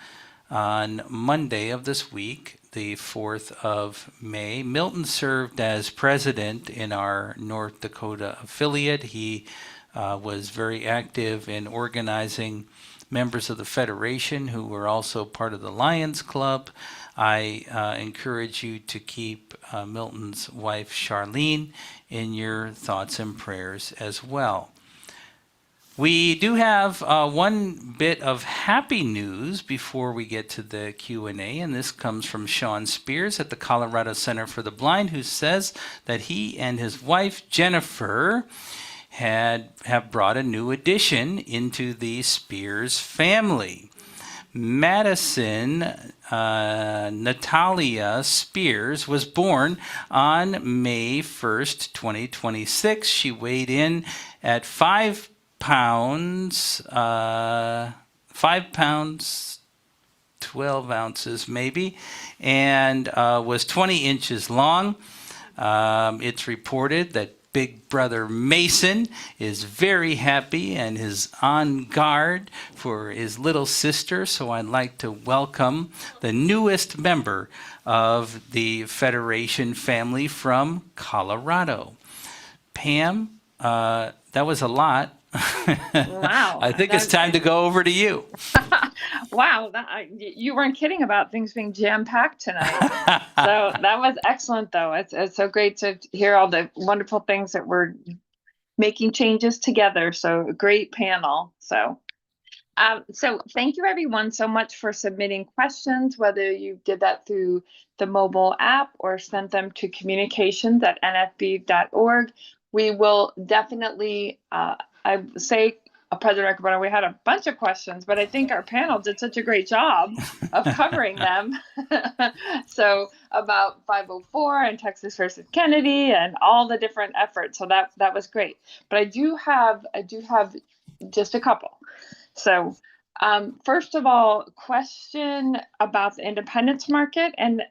on Monday of this week, the 4th of May. Milton served as president in our North Dakota affiliate. He was very active in organizing members of the Federation who were also part of the Lions Club. I encourage you to keep Milton's wife, Charlene, in your thoughts and prayers as well. We do have one bit of happy news before we get to the Q&A, and this comes from Sean Spears at the Colorado Center for the Blind, who says that he and his wife, Jennifer, have brought a new addition into the Spears family. Madison Natalia Spears was born on May 1st, 2026. She weighed in at 5 pounds, 5 pounds, 12 ounces maybe, and was 20 inches long. It's reported that Big Brother Mason is very happy and is on guard for his little sister. So I'd like to welcome the newest member of the Federation family from Colorado. Pam, that was a lot. Wow. I think it's time to go over to you. Wow, you weren't kidding about things being jam-packed tonight. So that was excellent, though. It's so great to hear all the wonderful things that we're making changes together. So a great panel. So thank you, everyone, so much for submitting questions, whether you did that through the mobile app or sent them to communications@nfb.org. We will definitely, I say, President Recordano, we had a bunch of questions, but I think our panel did such a great job of covering them. So about 504 and Texas versus Kennedy and all the different efforts. So that was great. But I do have just a couple. So first of all, question about the independence market, and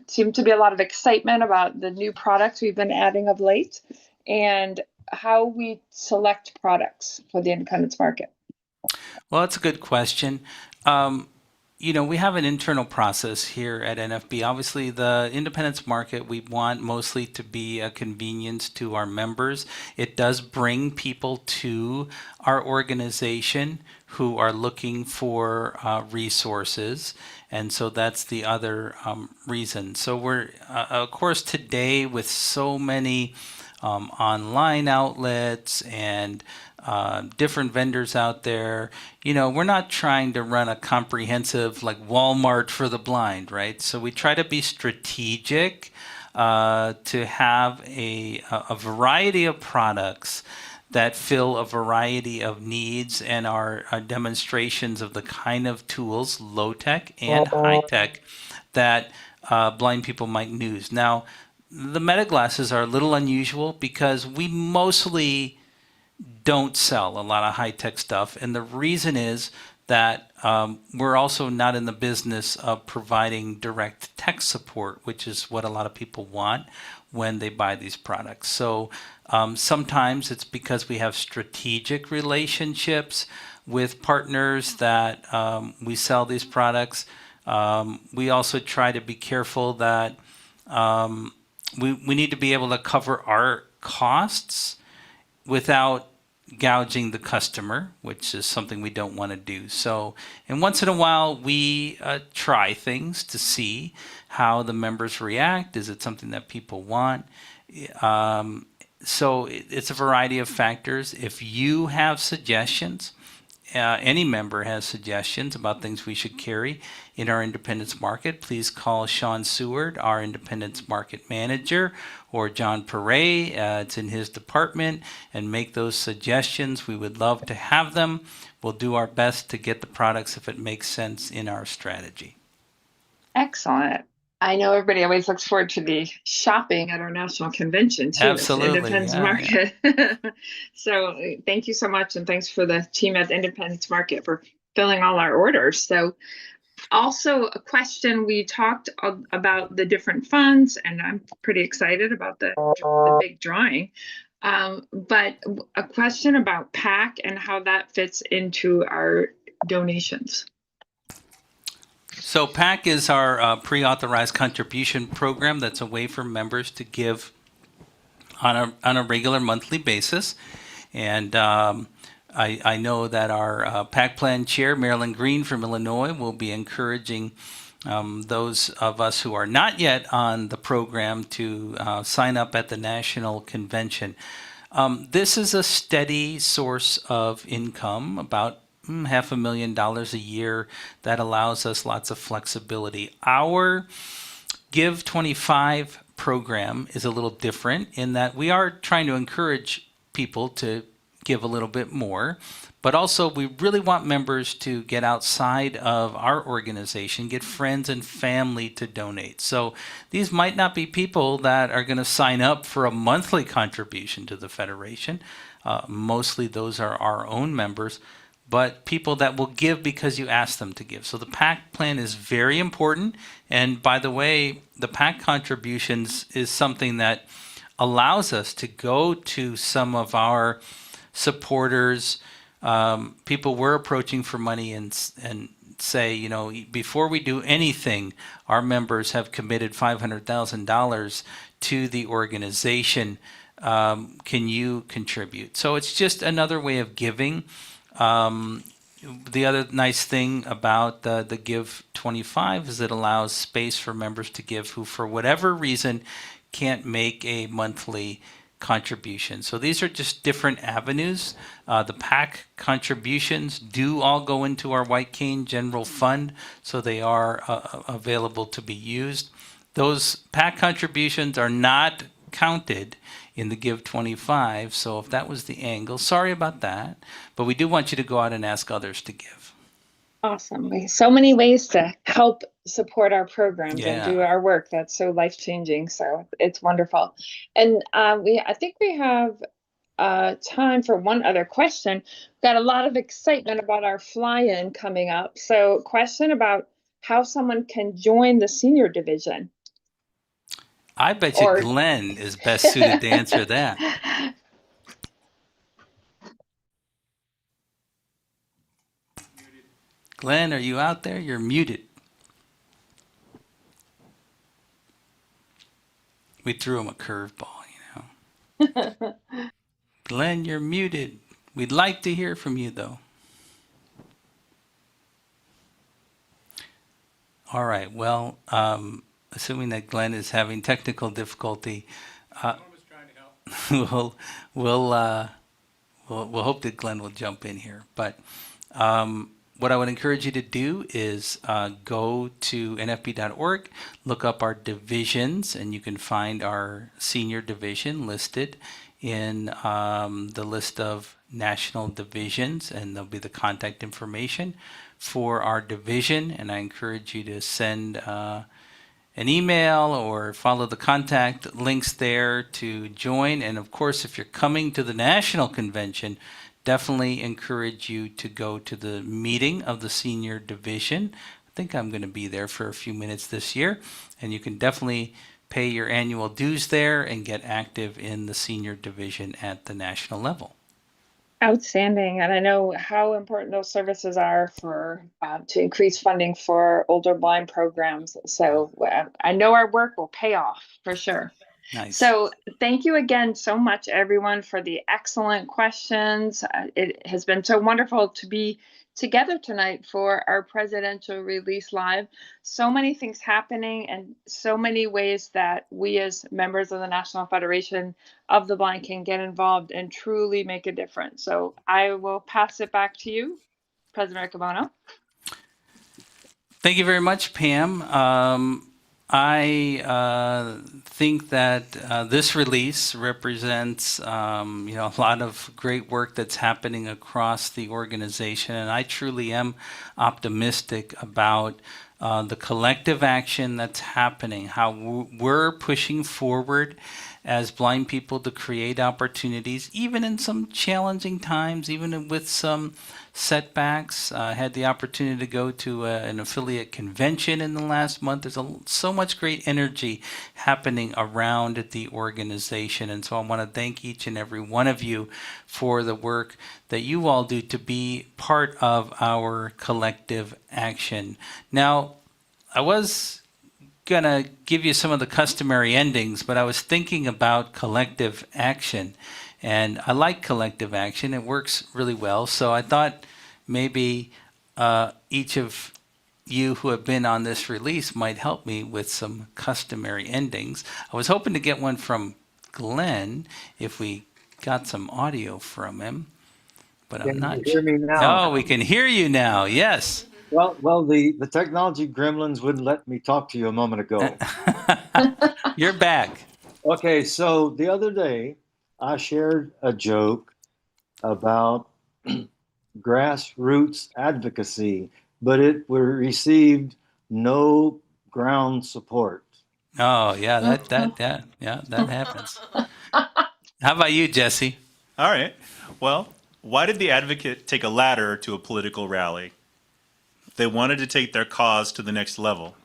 seemed to be a lot of excitement about the new products we've been adding of late, and how we select products for the independence market. Well, that's a good question. We have an internal process here at NFB. Obviously, the independence market, we want mostly to be a convenience to our members. It does bring people to our organization who are looking for resources. And so that's the other reason. So we're, of course, today with so many online outlets and different vendors out there, we're not trying to run a comprehensive like Walmart for the blind, right? So we try to be strategic to have a variety of products that fill a variety of needs and are demonstrations of the kind of tools, low tech and high tech, that blind people might use. Now, the meta glasses are a little unusual because we mostly don't sell a lot of high-tech stuff. And the reason is that we're also not in the business of providing direct tech support, which is what a lot of people want when they buy these products. So sometimes it's because we have strategic relationships with partners that we sell these products. We also try to be careful that we need to be able to cover our costs without gouging the customer, which is something we don't want to do. So, and once in a while, we try things to see how the members react. Is it something that people want? So it's a variety of factors. If you have suggestions any member has suggestions about things we should carry in our independence market, please call Sean Seward, our independence market manager, or John Perret, it's in his department, and make those suggestions. We would love to have them. We'll do our best to get the products if it makes sense in our strategy. Excellent. I know everybody always looks forward to the shopping at our national convention too. Absolutely, Independence Market. So thank you so much, and thanks for the team at Independence Market for filling all our orders. So also a question, we talked about the different funds, and I'm pretty excited about the big drawing. But a question about PAC and how that fits into our donations. So PAC is our pre-authorized contribution program. That's a way for members to give on a regular monthly basis. And I know that our PAC plan chair, Marilyn Green from Illinois, will be encouraging those of us who are not yet on the program to sign up at the national convention. This is a steady source of income, about $500,000 a year, that allows us lots of flexibility. Our Give 25 program is a little different in that we are trying to encourage people to give a little bit more, but also we really want members to get outside of our organization, get friends and family to donate. So these might not be people that are going to sign up for a monthly contribution to the Federation. Mostly those are our own members, but people that will give because you ask them to give. So the PAC plan is very important. And by the way, the PAC contributions is something that allows us to go to some of our supporters, people we're approaching for money, and say, you know, before we do anything, our members have committed $500,000 to the organization. Can you contribute? So it's just another way of giving. The other nice thing about the Give 25 is it allows space for members to give who, for whatever reason, can't make a monthly contribution. So these are just different avenues. The PAC contributions do all go into our White Cane General Fund, so they are available to be used. Those PAC contributions are not counted in the Give 25, so if that was the angle, sorry about that, but we do want you to go out and ask others to give. Awesome. So many ways to help support our programs Yeah. and do our work. That's so life-changing. So it's wonderful. And I think we have time for one other question. We've got a lot of excitement about our fly-in coming up. So question about how someone can join the senior division. I bet you Glenn is best suited to answer that. Glenn, are you out there? You're muted. We threw him a curveball, you know. Glenn, you're muted. We'd like to hear from you, though. All right. Well, assuming that Glenn is having technical difficulty, we'll hope that Glenn will jump in here. But what I would encourage you to do is go to nfb.org, look up our divisions, and you can find our senior division listed in the list of national divisions, and there'll be the contact information for our division. And I encourage you to send an email or follow the contact links there to join. And of course, if you're coming to the national convention, definitely encourage you to go to the meeting of the senior division. I think I'm going to be there for a few minutes this year, and you can definitely pay your annual dues there and get active in the senior division at the national level. Outstanding. And I know how important those services are for to increase funding for older blind programs. So I know our work will pay off for sure. Nice. So thank you again so much, everyone, for the excellent questions. It has been so wonderful to be together tonight for our presidential release live. So many things happening and so many ways that we as members of the National Federation of the Blind can get involved and truly make a difference. So I will pass it back to you. President Riccobono. Thank you very much, Pam. I think that this release represents, a lot of great work that's happening across the organization, and I truly am optimistic about the collective action that's happening, how we're pushing forward as blind people to create opportunities, even in some challenging times, even with some setbacks. I had the opportunity to go to an affiliate convention in the last month. There's so much great energy happening around the organization. And so I want to thank each and every one of you for the work that you all do to be part of our collective action. Now, I was going to give you some of the customary endings, but I was thinking about collective action. And I like collective action. It works really well. So I thought maybe each of you who have been on this release might help me with some customary endings. I was hoping to get one from Glenn if we got some audio from him, but I'm not sure. Can you hear me now? Oh, we can hear you now. Yes. Well, the technology gremlins wouldn't let me talk to you a moment ago. You're back. Okay, so the other day, I shared a joke about grassroots advocacy, but it received no ground support. Oh, yeah, that happens. How about you, Jesse? All right. Well, why did the advocate take a ladder to a political rally? They wanted to take their cause to the next level.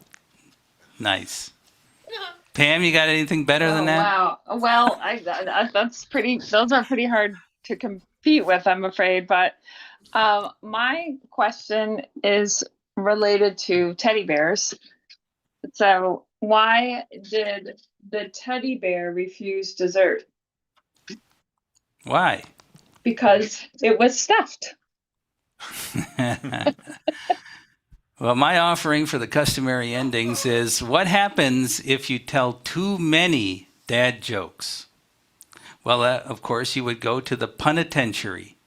Nice. Pam, you got anything better than that? Wow. Well, those are pretty hard to compete with, I'm afraid. But my question is related to teddy bears. So why did the teddy bear refuse dessert? Why? Because it was stuffed. Well, my offering for the customary endings is, what happens if you tell too many dad jokes? Well, of course, you would go to the penitentiary.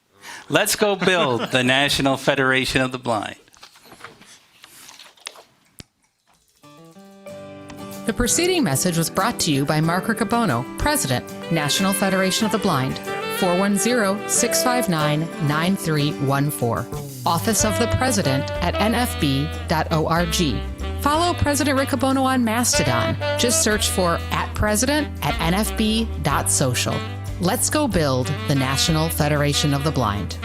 Let's go build the National Federation of the Blind. The preceding message was brought to you by Mark Riccobono, President, National Federation of the Blind, 410-659-9314. Office of the President at nfb.org. Follow President Riccobono on Mastodon. Just search for @president@nfb.social. Let's go build the National Federation of the Blind.